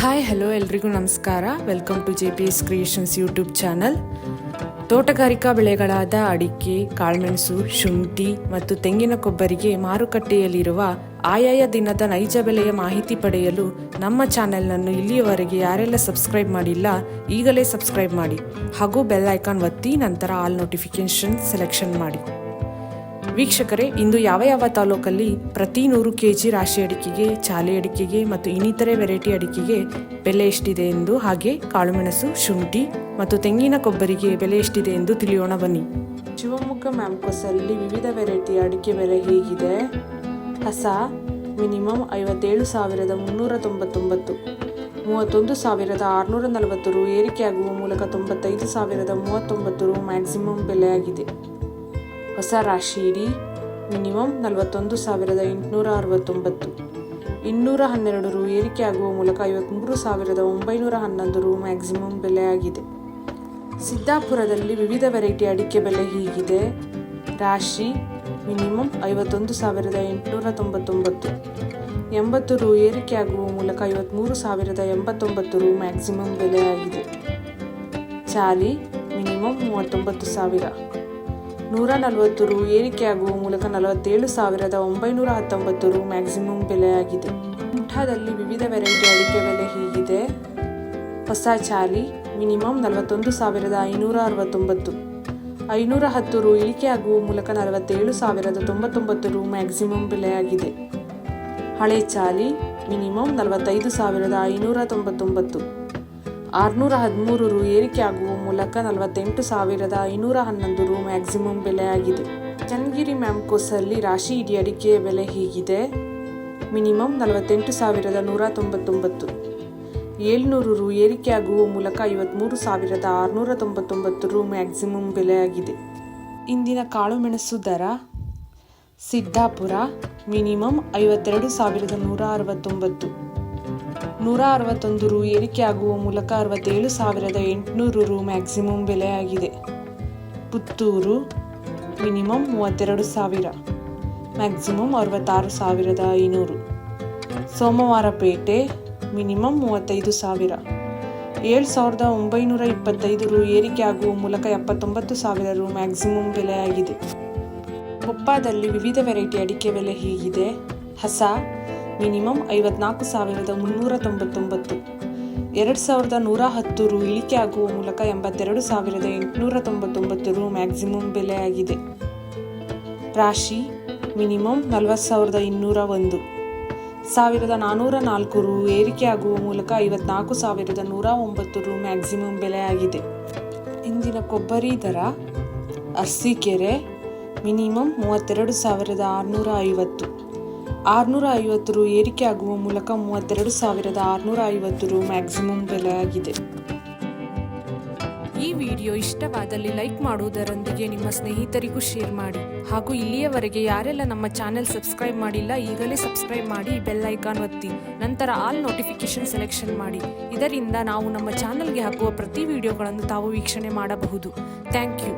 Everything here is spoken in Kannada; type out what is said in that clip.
ಹಾಯ್ ಹಲೋ ಎಲ್ರಿಗೂ ನಮಸ್ಕಾರ. Welcome to JPS creations YouTube channel. ತೋಟಗಾರಿಕಾ ಬೆಳೆಗಳಾದ ಅಡಿಕೆ, ಕಾಳುಮೆಣಸು, ಶುಂಠಿ ಮತ್ತು ತೆಂಗಿನ ಕೊಬ್ಬರಿಗೆ ಮಾರುಕಟ್ಟೆಯಲ್ಲಿರುವ ಆಯಾಯ ದಿನದ ನೈಜ ಬೆಲೆಯ ಮಾಹಿತಿ ಪಡೆಯಲು ನಮ್ಮ ಚಾನೆಲ್ನನ್ನು ಇಲ್ಲಿಯವರೆಗೆ ಯಾರೆಲ್ಲ ಸಬ್ಸ್ಕ್ರೈಬ್ ಮಾಡಿಲ್ಲ ಈಗಲೇ ಸಬ್ಸ್ಕ್ರೈಬ್ ಮಾಡಿ ಹಾಗೂ ಬೆಲ್ ಐಕಾನ್ ಒತ್ತಿ ನಂತರ ಆಲ್ ನೋಟಿಫಿಕೇಶನ್ ಸೆಲೆಕ್ಷನ್ ಮಾಡಿ. ವೀಕ್ಷಕರೇ, ಇಂದು ಯಾವ ತಾಲೂಕಲ್ಲಿ ಪ್ರತಿ 100 kg ರಾಶಿ ಅಡಿಕೆಗೆ, ಚಾಲೆ ಅಡಿಕೆಗೆ ಮತ್ತು ಇನ್ನಿತರೆ ವೆರೈಟಿ ಅಡಿಕೆಗೆ ಬೆಲೆ ಎಷ್ಟಿದೆ ಎಂದು, ಹಾಗೆ ಕಾಳುಮೆಣಸು, ಶುಂಠಿ ಮತ್ತು ತೆಂಗಿನ ಕೊಬ್ಬರಿಗೆ ಬೆಲೆ ಎಷ್ಟಿದೆ ಎಂದು ತಿಳಿಯೋಣ ಬನ್ನಿ. ಶಿವಮೊಗ್ಗ ಮ್ಯಾಂಕೋಸಲ್ಲಿ ವಿವಿಧ ವೆರೈಟಿ ಅಡಿಕೆ ಬೆಲೆ ಹೀಗಿದೆ. ಹೊಸ ಮಿನಿಮಮ್ 57,399, 31,640 ರು, ಏರಿಕೆಯಾಗುವ ಮೂಲಕ 95,039 ರು ಮ್ಯಾಕ್ಸಿಮಮ್ ಬೆಲೆಯಾಗಿದೆ. ಹೊಸ ರಾಶಿ ಇಡಿ ಮಿನಿಮಮ್ 41,869, 212 ರು, ಏರಿಕೆಯಾಗುವ ಮೂಲಕ 53,911 ರು ಮ್ಯಾಕ್ಸಿಮಮ್ ಬೆಲೆಯಾಗಿದೆ. ಸಿದ್ದಾಪುರದಲ್ಲಿ ವಿವಿಧ ವೆರೈಟಿ ಅಡಿಕೆ ಬೆಲೆ ಹೀಗಿದೆ. ರಾಶಿ ಮಿನಿಮಮ್ 51,899, 80 ರು, ಏರಿಕೆಯಾಗುವ ಮೂಲಕ 53,089 ರು ಮ್ಯಾಕ್ಸಿಮಮ್ ಬೆಲೆಯಾಗಿದೆ. ಚಾಲಿ ಮಿನಿಮಮ್ 39,000, 140 ರು, ಏರಿಕೆಯಾಗುವ ಮೂಲಕ 47,919 ರು ಮ್ಯಾಕ್ಸಿಮಮ್ ಬೆಲೆಯಾಗಿದೆ. ಕುಮಟಾದಲ್ಲಿ ವಿವಿಧ ವೆರೈಟಿ ಅಡಿಕೆ ಬೆಲೆ ಹೀಗಿದೆ. ಹೊಸ ಚಾಲಿ ಮಿನಿಮಮ್ 41,569, 510 ರು, ಇಳಿಕೆಯಾಗುವ ಮೂಲಕ 47,099 ರು ಮ್ಯಾಕ್ಸಿಮಮ್ ಬೆಲೆಯಾಗಿದೆ. ಹಳೆ ಚಾಲಿ ಮಿನಿಮಮ್ 45,599, 613 ರು, ಏರಿಕೆಯಾಗುವ ಮೂಲಕ 48,511 ರು ಮ್ಯಾಕ್ಸಿಮಮ್ ಬೆಲೆಯಾಗಿದೆ. ಚನ್ನಗಿರಿ ಮ್ಯಾಂಕೋಸಲ್ಲಿ ರಾಶಿ ಇಡಿ ಅಡಿಕೆಯ ಬೆಲೆ ಹೀಗಿದೆ. ಮಿನಿಮಮ್ 48,199, 700 ರು, ಏರಿಕೆಯಾಗುವ ಮೂಲಕ 53,699 ರು ಮ್ಯಾಕ್ಸಿಮಮ್ ಬೆಲೆಯಾಗಿದೆ. ಇಂದಿನ ಕಾಳುಮೆಣಸು ದರ: ಸಿದ್ದಾಪುರ ಮಿನಿಮಮ್ 52,169, 161 ರು, ಏರಿಕೆಯಾಗುವ ಮೂಲಕ 67,800 ರು ಮ್ಯಾಕ್ಸಿಮಮ್ ಬೆಲೆಯಾಗಿದೆ. Puttur minimum 32,000, maximum 66,500. Somwarpet minimum 35,000, 7,925 ರು, ಏರಿಕೆಯಾಗುವ ಮೂಲಕ 79,000 ರು ಮ್ಯಾಕ್ಸಿಮಮ್ ಬೆಲೆಯಾಗಿದೆ. ಕೊಪ್ಪದಲ್ಲಿ ವಿವಿಧ ವೆರೈಟಿ ಅಡಿಕೆ ಬೆಲೆ ಹೀಗಿದೆ. ಹೊಸ ಮಿನಿಮಮ್ 54,399, 2,110 ರು, ಇಳಿಕೆಯಾಗುವ ಮೂಲಕ 82,899 ರು ಮ್ಯಾಕ್ಸಿಮಮ್ ಬೆಲೆಯಾಗಿದೆ. ರಾಶಿ ಮಿನಿಮಮ್ 40,201, 1,404 ರು, ಏರಿಕೆಯಾಗುವ ಮೂಲಕ 54,109 ರು ಮ್ಯಾಕ್ಸಿಮಮ್ ಬೆಲೆಯಾಗಿದೆ. ಇಂದಿನ ಕೊಬ್ಬರಿ ದರ: ಅರಸೀಕೆರೆ ಮಿನಿಮಮ್ 32,650, 650 ರು, ಏರಿಕೆಯಾಗುವ ಮೂಲಕ 32,650 ರು ಮ್ಯಾಕ್ಸಿಮಮ್ ಬೆಲೆಯಾಗಿದೆ. ಈ ವಿಡಿಯೋ ಇಷ್ಟವಾದಲ್ಲಿ ಲೈಕ್ ಮಾಡುವುದರೊಂದಿಗೆ ನಿಮ್ಮ ಸ್ನೇಹಿತರಿಗೂ ಶೇರ್ ಮಾಡಿ ಹಾಗೂ ಇಲ್ಲಿಯವರೆಗೆ ಯಾರೆಲ್ಲ ನಮ್ಮ ಚಾನೆಲ್ ಸಬ್ಸ್ಕ್ರೈಬ್ ಮಾಡಿಲ್ಲ ಈಗಲೇ ಸಬ್ಸ್ಕ್ರೈಬ್ ಮಾಡಿ ಬೆಲ್ ಐಕಾನ್ ಒತ್ತಿ ನಂತರ ಆಲ್ ನೋಟಿಫಿಕೇಶನ್ ಸೆಲೆಕ್ಷನ್ ಮಾಡಿ. ಇದರಿಂದ ನಾವು ನಮ್ಮ ಚಾನೆಲ್ಗೆ ಹಾಕುವ ಪ್ರತಿ ವಿಡಿಯೋಗಳನ್ನು ತಾವು ವೀಕ್ಷಣೆ ಮಾಡಬಹುದು. Thank you.